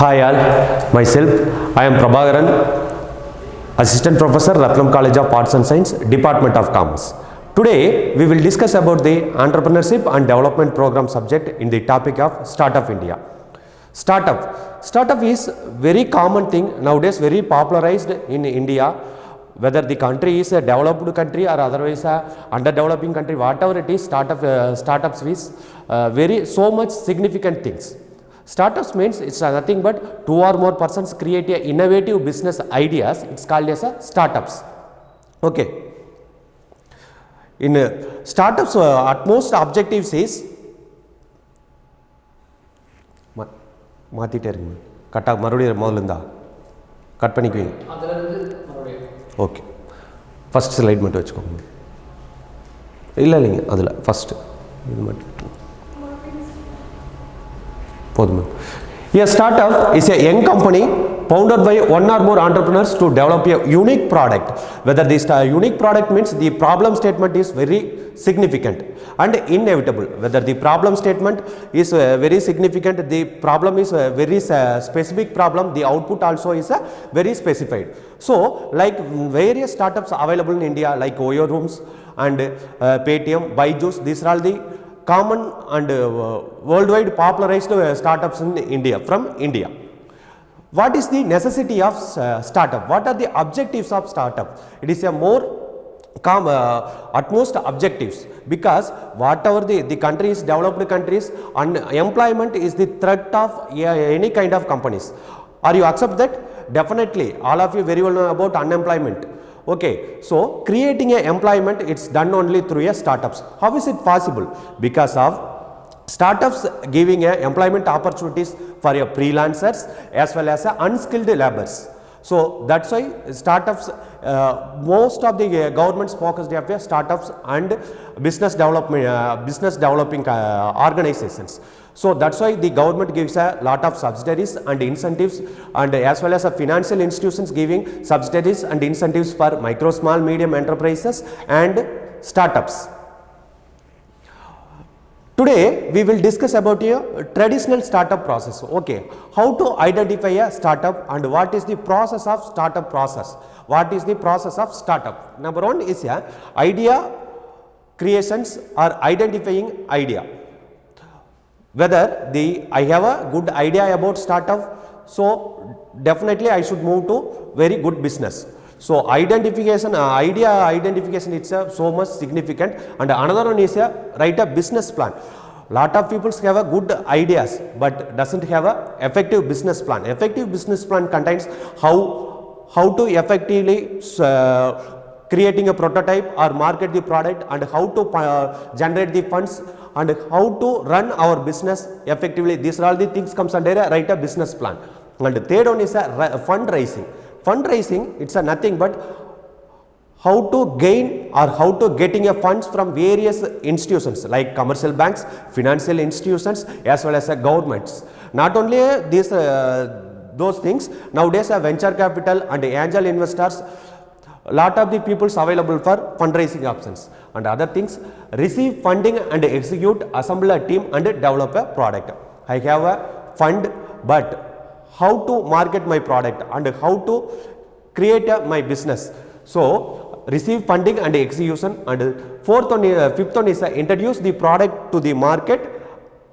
Hi all, myself I am Prabaharan, Assistant Professor, Ratnam College of Arts and Science, Department of Commerce. Today we will discuss about the Entrepreneurship and Development Program subject in the topic of Startup India. Startup is very common thing nowadays, very popularized in India, whether the country is a developed country or otherwise a underdeveloping country, whatever it is, startups is very so much significant things. Startups means it's nothing but two or more persons create a innovative business ideas, it's called as a startups. Okay. In startups utmost objectives is மாத்திட்டே இருங்க cut மறுபடியும் முதல்ல இருந்தா cut பண்ணிக்குவீங்க okay first slide மட்டும் வச்சுக்கோங்க இல்லைங்க அதில் first இது மட்டும் போதுமா. A startup is a young company founded by one or more entrepreneurs to develop a unique product. Whether this unique product means the problem statement is very significant and inevitable. Whether the problem statement is very significant, the problem is a very specific problem, the output also is very specified. So, like various startups available in India like Oyo Rooms and Paytm, Byju's, these are all the common and worldwide popularized startups in India, from India. What is the necessity of startup? What are the objectives of startup? It is a more utmost objectives, because whatever the countries, developed countries, unemployment is the threat of any kind of companies. Are you accept that? Definitely, all of you very well know about unemployment. Okay, so creating a employment, it's done only through a startups. How is it possible? Because of startups giving a employment opportunities for a freelancers as well as a unskilled laborers. So that's why startups, most of the governments focused on startups and business developing organizations. So that's why the government gives a lot of subsidies and incentives, and as well as financial institutions giving subsidies and incentives for micro, small, medium enterprises and startups. Today we will discuss about a traditional startup process. Okay, how to identify a startup and what is the process of startup process. What is the process of startup? Number one is a idea creations or identifying idea. Whether I have a good idea about startup, so definitely I should move to very good business. So identification, idea identification itself so much significant. And another one is write a business plan. Lot of people have a good ideas but doesn't have a effective business plan. Effective business plan contains how to effectively creating a prototype or market the product, and how to generate the funds, and how to run our business effectively. These are all the things comes under write a business plan. And the third one is fundraising. Fundraising, it's nothing but how to gain or how to getting a funds from various institutions like commercial banks, financial institutions as well as governments. Not only those things, nowadays venture capital and angel investors, lot of the peoples available for fundraising options. And other things, receive funding and execute, assemble a team and develop a product. I have a fund, but how to market my product and how to create my business. So receive funding and execution. And fifth one is introduce the product to the market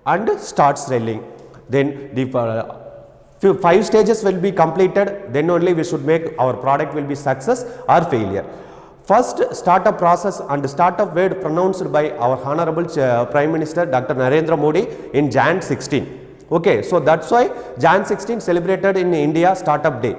and start selling. Then the 5 stages will be completed, then only we should make our product will be success or failure. First startup process and startup word pronounced by our Honorable Prime Minister Dr. Narendra Modi in Jan 16. Okay, so that's why Jan 16 celebrated in India Startup Day.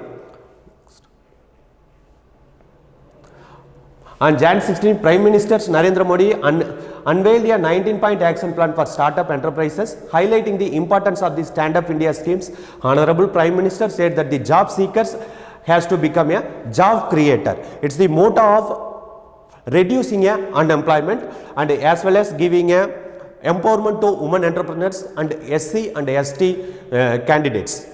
On Jan 16, Prime Minister Narendra Modi unveiled a 19-point action plan for startup enterprises, highlighting the importance of the Stand Up India schemes. Honorable Prime Minister said that the job seekers has to become a job creator. It's the motto of reducing unemployment and as well as giving a empowerment to women entrepreneurs and SC and ST candidates.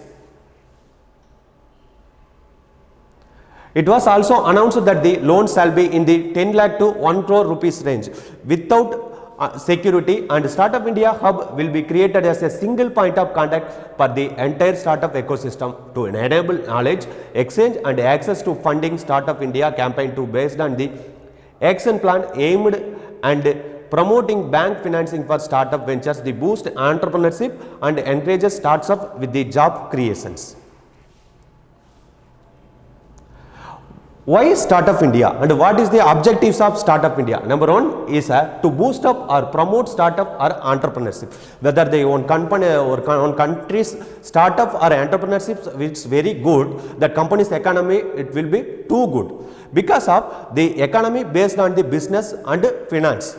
It was also announced that the loans shall be in the 10 lakh to 1 crore rupees range without security, and Startup India Hub will be created as a single point of contact for the entire startup ecosystem to enable knowledge exchange and access to funding. Startup India campaign to based on the action plan aimed and promoting bank financing for startup ventures, the boost entrepreneurship and encourages startups with the job creations. Why Startup India and what is the objectives of Startup India? Number one is to boost up or promote startup or entrepreneurship. Whether they own company or own countries, startup or entrepreneurship, which is very good, the company's economy, it will be too good because of the economy based on the business and finance.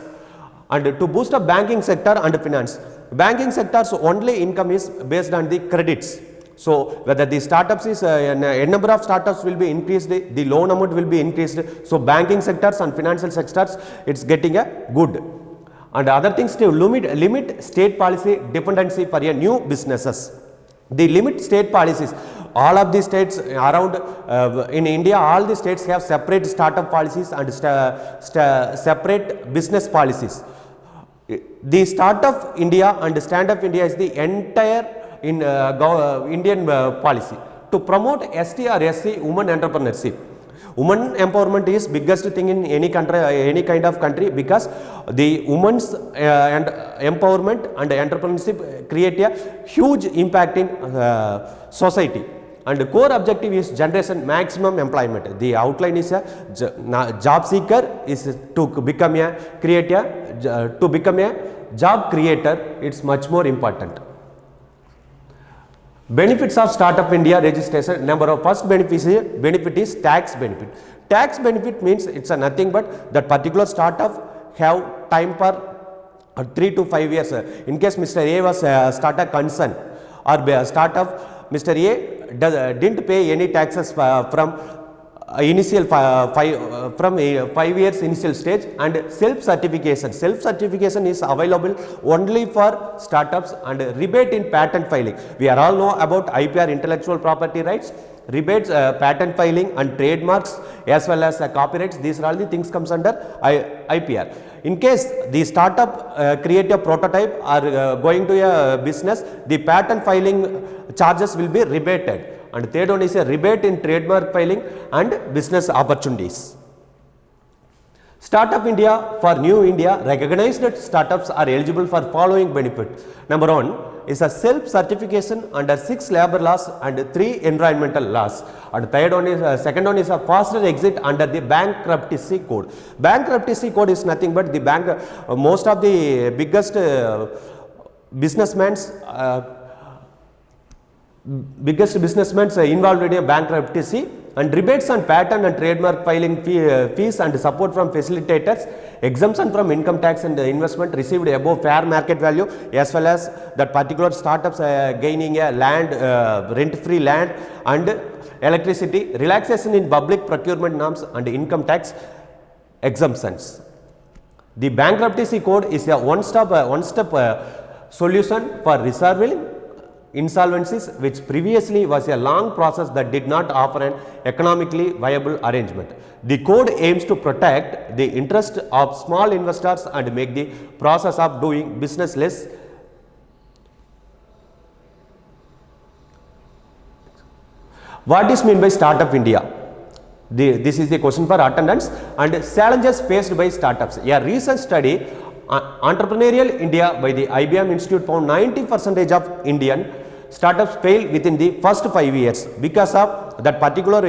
And to boost up banking sector and finance. Banking sector's only income is based on the credits. So whether the startups is a number of startups will be increased, the loan amount will be increased. So banking sectors and financial sectors, it's getting a good. And other things to limit state policy dependency for a new businesses. The limit state policies. All of the states around in India, all the states have separate startup policies and separate business policies. The Startup India and Stand Up India is the entire in Indian policy to promote ST or SC women entrepreneurship. Women empowerment is biggest thing in any country, any kind of country, because the women's and empowerment and entrepreneurship create a huge impact in society. And the core objective is generation maximum employment. The outline is a job seeker is to become a job creator. It's much more important. Benefits of Startup India registration. Number of first benefit is tax benefit. Tax benefit means it's a nothing but that particular startup have time for 3 to 5 years. In case Mr. A was startup concern or startup, Mr. A didn't pay any taxes from initial 5 years initial stage, and self certification is available only for startups, and rebate in patent filing. We are all know about IPR, intellectual property rights, rebates, patent filing and trademarks as well as copyrights. These are all the things comes under IPR. In case the startup create a prototype or going to a business, the patent filing charges will be rebated. And third one is a rebate in trademark filing and business opportunities. Startup India for New India recognized that startups are eligible for following benefit. Number one is a self-certification under 6 labor laws and 3 environmental laws. And third one is second one is a faster exit under the Bankruptcy Code. Bankruptcy Code is nothing but the most of the biggest businessmen involved in a bankruptcy, and rebates on patent and trademark filing fees and support from facilitators, exemption from income tax and investment received above fair market value, as well as that particular startups gaining a land, rent-free land and electricity, relaxation in public procurement norms and income tax exemptions. The Bankruptcy Code is a one-step solution for resolving insolvencies, which previously was a long process that did not offer an economically viable arrangement. The code aims to protect the interest of small investors and make the process of doing business less. What is meant by Startup India? This is the question for attendance. And challenges faced by startups. A recent study, Entrepreneurial India by the IBM Institute, found 90% of Indian startups fail within the first 5 years because of that particular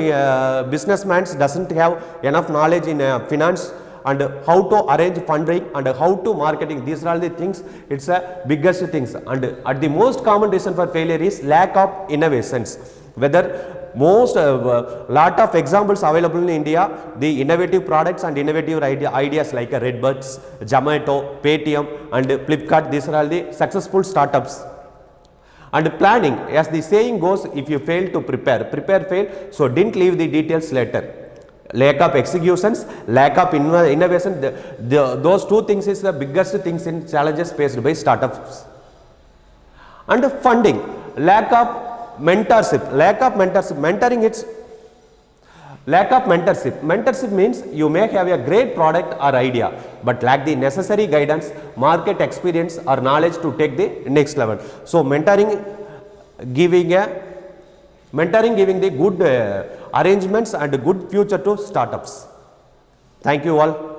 businessman doesn't have enough knowledge in finance and how to arrange funding and how to marketing. These are all the things, it's a biggest things. And at the most common reason for failure is lack of innovations. Whether most lot of examples available in India, the innovative products and innovative ideas like Redbirds, Zomato, Paytm and Flipkart, these are all the successful startups. And planning, as the saying goes, if you fail to prepare, fail, so didn't leave the details later. Lack of executions, lack of innovation, those two things is the biggest things in challenges faced by startups. And funding, lack of mentorship, mentoring, it's Lack of mentorship. Mentorship means you may have a great product or idea but lack the necessary guidance, market experience or knowledge to take the next level. So mentoring giving the good arrangements and good future to startups. Thank you all.